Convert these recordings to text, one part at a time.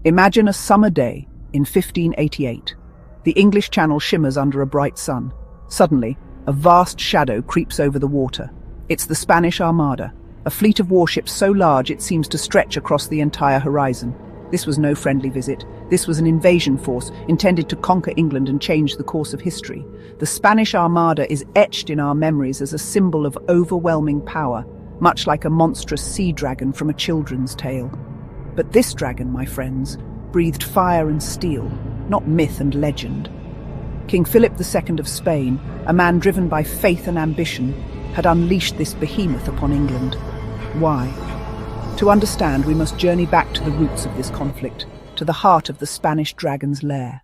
Imagine a summer day in 1588. The English Channel shimmers under a bright sun. Suddenly, a vast shadow creeps over the water. It's the Spanish Armada, a fleet of warships so large it seems to stretch across the entire horizon. This was no friendly visit. This was an invasion force intended to conquer England and change the course of history. The Spanish Armada is etched in our memories as a symbol of overwhelming power, much like a monstrous sea dragon from a children's tale. But this dragon, my friends, breathed fire and steel, not myth and legend. King Philip II of Spain, a man driven by faith and ambition, had unleashed this behemoth upon England. Why? To understand, we must journey back to the roots of this conflict, to the heart of the Spanish dragon's lair.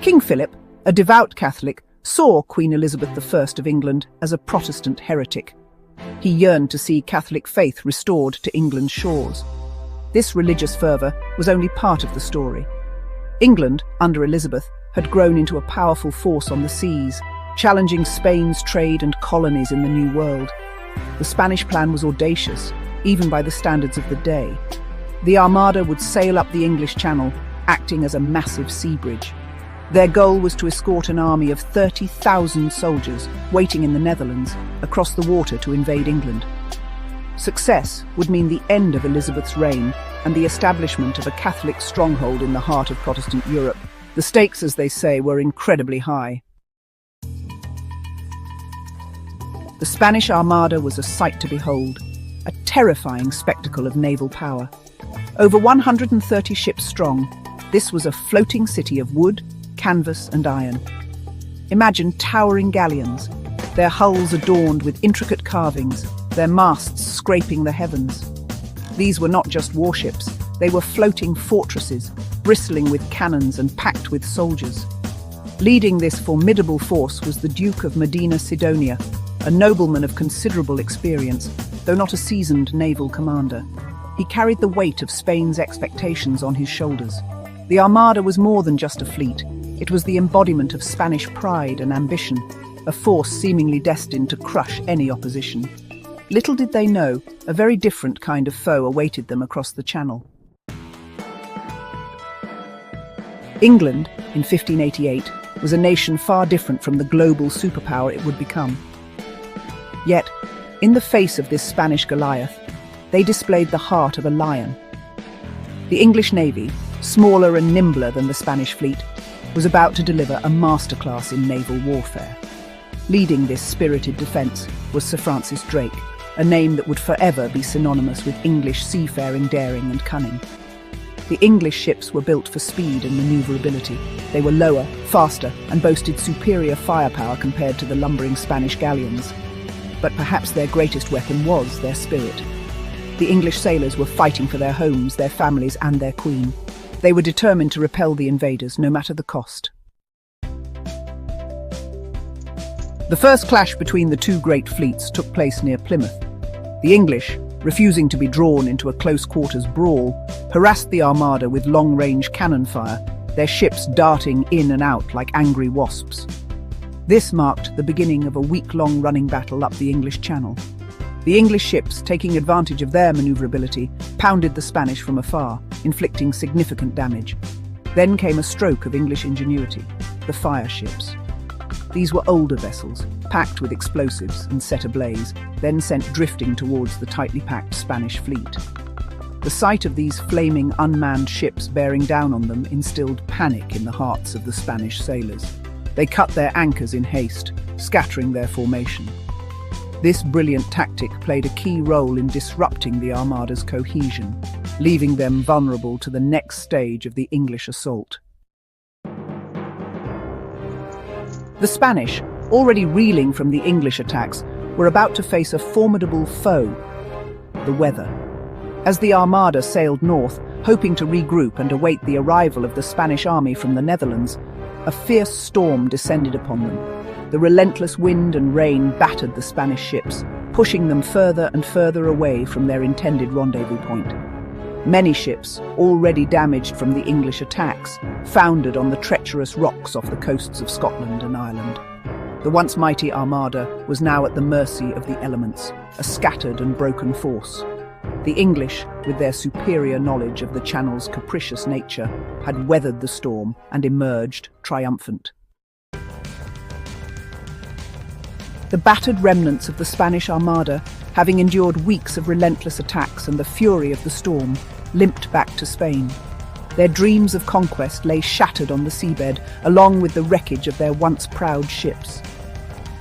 King Philip, a devout Catholic, saw Queen Elizabeth I of England as a Protestant heretic. He yearned to see Catholic faith restored to England's shores. This religious fervour was only part of the story. England, under Elizabeth, had grown into a powerful force on the seas, challenging Spain's trade and colonies in the New World. The Spanish plan was audacious, even by the standards of the day. The Armada would sail up the English Channel, acting as a massive sea bridge. Their goal was to escort an army of 30,000 soldiers waiting in the Netherlands across the water to invade England. Success would mean the end of Elizabeth's reign and the establishment of a Catholic stronghold in the heart of Protestant Europe. The stakes, as they say, were incredibly high. The Spanish Armada was a sight to behold, a terrifying spectacle of naval power. Over 130 ships strong, this was a floating city of wood, canvas and iron. Imagine towering galleons, their hulls adorned with intricate carvings, their masts scraping the heavens. These were not just warships, they were floating fortresses, bristling with cannons and packed with soldiers. Leading this formidable force was the Duke of Medina Sidonia, a nobleman of considerable experience, though not a seasoned naval commander. He carried the weight of Spain's expectations on his shoulders. The Armada was more than just a fleet. It was the embodiment of Spanish pride and ambition, a force seemingly destined to crush any opposition. Little did they know, a very different kind of foe awaited them across the Channel. England, in 1588, was a nation far different from the global superpower it would become. Yet, in the face of this Spanish Goliath, they displayed the heart of a lion. The English Navy, smaller and nimbler than the Spanish fleet, was about to deliver a masterclass in naval warfare. Leading this spirited defence was Sir Francis Drake, a name that would forever be synonymous with English seafaring daring and cunning. The English ships were built for speed and manoeuvrability. They were lower, faster, and boasted superior firepower compared to the lumbering Spanish galleons. But perhaps their greatest weapon was their spirit. The English sailors were fighting for their homes, their families, and their queen. They were determined to repel the invaders, no matter the cost. The first clash between the two great fleets took place near Plymouth. The English, refusing to be drawn into a close-quarters brawl, harassed the Armada with long-range cannon fire, their ships darting in and out like angry wasps. This marked the beginning of a week-long running battle up the English Channel. The English ships, taking advantage of their manoeuvrability, pounded the Spanish from afar, inflicting significant damage. Then came a stroke of English ingenuity, the fire ships. These were older vessels, packed with explosives and set ablaze, then sent drifting towards the tightly packed Spanish fleet. The sight of these flaming, unmanned ships bearing down on them instilled panic in the hearts of the Spanish sailors. They cut their anchors in haste, scattering their formation. This brilliant tactic played a key role in disrupting the Armada's cohesion, leaving them vulnerable to the next stage of the English assault. The Spanish, already reeling from the English attacks, were about to face a formidable foe: the weather. As the Armada sailed north, hoping to regroup and await the arrival of the Spanish army from the Netherlands, a fierce storm descended upon them. The relentless wind and rain battered the Spanish ships, pushing them further and further away from their intended rendezvous point. Many ships, already damaged from the English attacks, foundered on the treacherous rocks off the coasts of Scotland and Ireland. The once mighty Armada was now at the mercy of the elements, a scattered and broken force. The English, with their superior knowledge of the Channel's capricious nature, had weathered the storm and emerged triumphant. The battered remnants of the Spanish Armada, having endured weeks of relentless attacks and the fury of the storm, limped back to Spain. Their dreams of conquest lay shattered on the seabed, along with the wreckage of their once proud ships.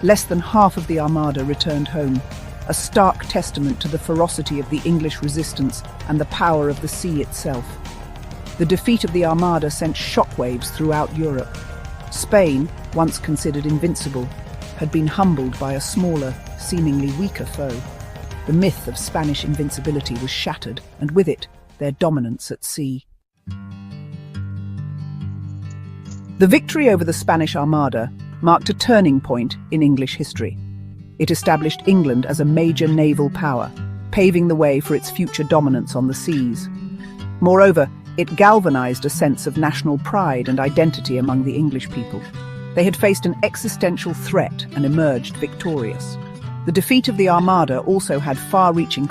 Less than half of the Armada returned home, a stark testament to the ferocity of the English resistance and the power of the sea itself. The defeat of the Armada sent shockwaves throughout Europe. Spain, once considered invincible, had been humbled by a smaller, seemingly weaker foe. The myth of Spanish invincibility was shattered, and with it, their dominance at sea. The victory over the Spanish Armada marked a turning point in English history. It established England as a major naval power, paving the way for its future dominance on the seas. Moreover, it galvanized a sense of national pride and identity among the English people. They had faced an existential threat and emerged victorious. The defeat of the Armada also had far-reaching